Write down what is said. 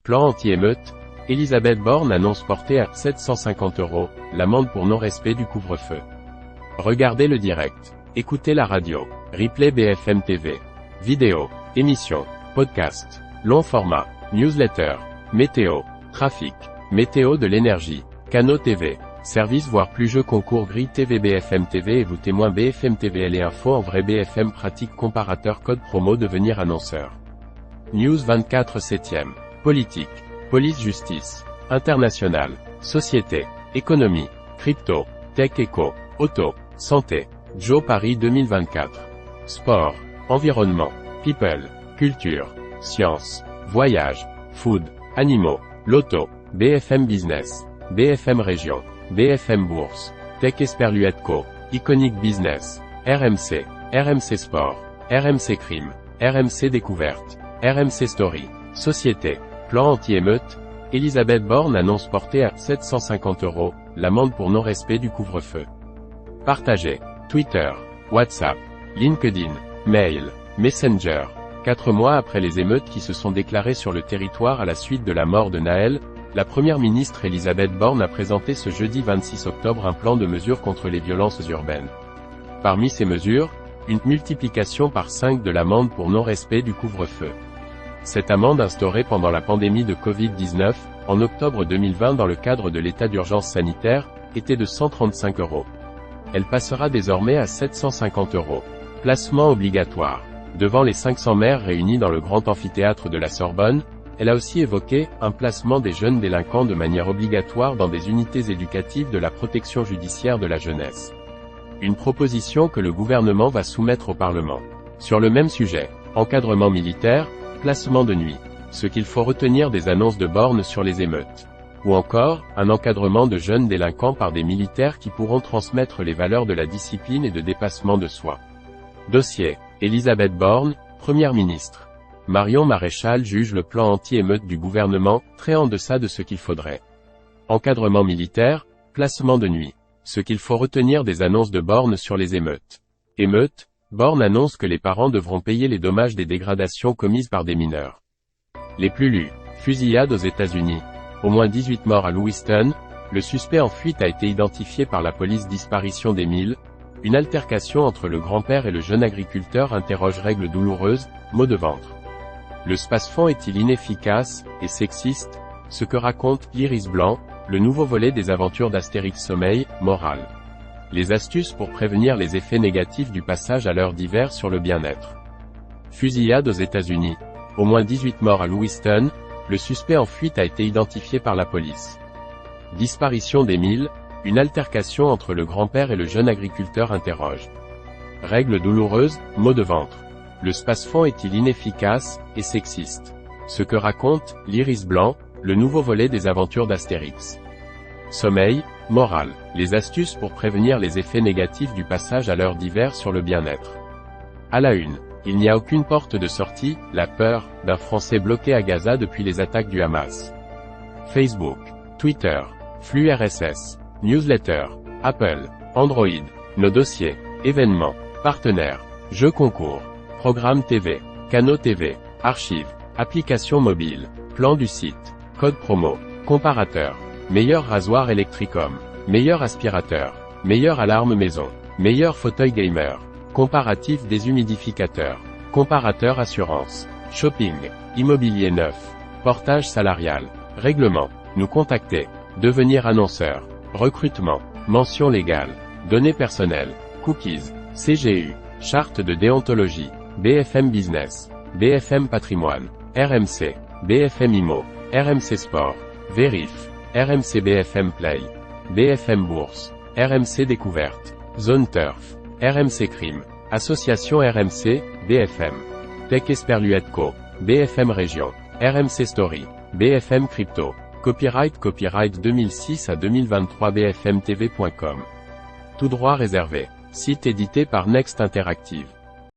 Plan anti-émeute, Elisabeth Borne annonce porter à 750 € l'amende pour non-respect du couvre-feu. Regardez le direct. Écoutez la radio. Replay BFM TV. Vidéo, émission, podcast, long format, newsletter, météo, trafic, météo de l'énergie, canaux TV, service voire plus jeux concours grille TV BFM TV et vous témoins BFM TV et info en vrai BFM pratique comparateur code promo devenir annonceur. News 24 7e. Politique, police justice, international, société, économie, crypto, tech éco, auto, santé, Joe Paris 2024. Sport, environnement, people, culture, science, voyage, food, animaux, loto, BFM Business, BFM Région, BFM Bourse, Tech Esperluette Co, Iconic Business, RMC, RMC Sport, RMC Crime, RMC Découverte, RMC Story, Société, Plan anti-émeute, Elisabeth Borne annonce porter à 750 € l'amende pour non-respect du couvre-feu. Partagez. Twitter, WhatsApp, LinkedIn, Mail, Messenger. 4 mois après les émeutes qui se sont déclarées sur le territoire à la suite de la mort de Naël, la Première ministre Elisabeth Borne a présenté ce jeudi 26 octobre un plan de mesures contre les violences urbaines. Parmi ces mesures, une multiplication par 5 de l'amende pour non-respect du couvre-feu. Cette amende instaurée pendant la pandémie de Covid-19, en octobre 2020 dans le cadre de l'état d'urgence sanitaire, était de 135 €. Elle passera désormais à 750 €. Placement obligatoire. Devant les 500 maires réunis dans le grand amphithéâtre de la Sorbonne, elle a aussi évoqué un placement des jeunes délinquants de manière obligatoire dans des unités éducatives de la protection judiciaire de la jeunesse. Une proposition que le gouvernement va soumettre au Parlement. Sur le même sujet, encadrement militaire, placement de nuit. Ce qu'il faut retenir des annonces de Borne sur les émeutes. Ou encore, un encadrement de jeunes délinquants par des militaires qui pourront transmettre les valeurs de la discipline et de dépassement de soi. Dossier. Elisabeth Borne, Première ministre. Marion Maréchal juge le plan anti-émeute du gouvernement, très en deçà de ce qu'il faudrait. Encadrement militaire, placement de nuit. Ce qu'il faut retenir des annonces de Borne sur les émeutes. Émeutes, Borne annonce que les parents devront payer les dommages des dégradations commises par des mineurs. Les plus lus. Fusillade aux États-Unis. Au moins 18 morts à Lewiston, le suspect en fuite a été identifié par la police. Disparition d'Émile. Une altercation entre le grand-père et le jeune agriculteur interroge règle douloureuse, maux de ventre. Le space-fond est-il inefficace et sexiste? Ce que raconte l'Iris Blanc, le nouveau volet des aventures d'Astérix Sommeil, morale. Les astuces pour prévenir les effets négatifs du passage à l'heure d'hiver sur le bien-être. Fusillade aux États-Unis. Au moins 18 morts à Lewiston, le suspect en fuite a été identifié par la police. Disparition d'Émile, une altercation entre le grand-père et le jeune agriculteur interroge. Règle douloureuse, maux de ventre. Le space-fond est-il inefficace et sexiste? Ce que raconte l'Iris Blanc, le nouveau volet des aventures d'Astérix. Sommeil, morale. Les astuces pour prévenir les effets négatifs du passage à l'heure d'hiver sur le bien-être. À la une. Il n'y a aucune porte de sortie, la peur d'un Français bloqué à Gaza depuis les attaques du Hamas. Facebook, Twitter, flux RSS, newsletter, Apple, Android, nos dossiers, événements, partenaires, jeux concours, programmes TV, canaux TV, archives, applications mobiles, plan du site, code promo, comparateur, meilleur rasoir Electricom, meilleur aspirateur, meilleure alarme maison, meilleur fauteuil gamer, comparatif déshumidificateur, comparateur assurance, shopping, immobilier neuf, portage salarial, règlement, nous contacter, devenir annonceur, recrutement, mention légale, données personnelles, cookies, CGU, charte de déontologie, BFM Business, BFM Patrimoine, RMC, BFM Immo, RMC Sport, Vérif, RMC BFM Play, BFM Bourse, RMC Découverte, Zone Turf, RMC Crime, Association RMC, BFM, Tech Esperluette Co, BFM Région, RMC Story, BFM Crypto, Copyright 2006 à 2023 bfmtv.com. Tout droit réservé. Site édité par Next Interactive.